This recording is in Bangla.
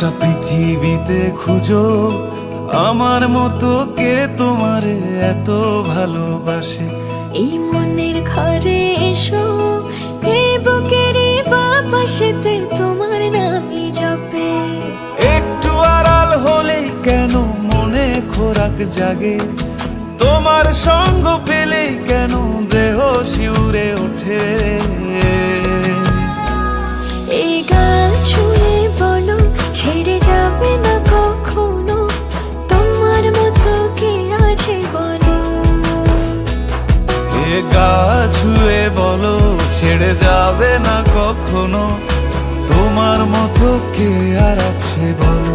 গোটা পৃথিবীতে খুঁজো আমার মতো কে তোমারে এত ভালোবাসে। এই মনের ঘরে এসো, এই বুকেরই বাপাশেতে তোমার নামই জপে। একটু আড়াল হলেই কেন মনে খোরাক জাগে, তোমার সঙ্গ পেলেই কেন দেহ শিউরে ওঠে। এই গান ছুঁয়ে বলো ছেড়ে যাবে না কখনো, তোমার মতো কে আছে বলো। এ গা ছুঁয়ে বলো ছেড়ে যাবে না কখনো, তোমার মতো কে আর আছে বলো।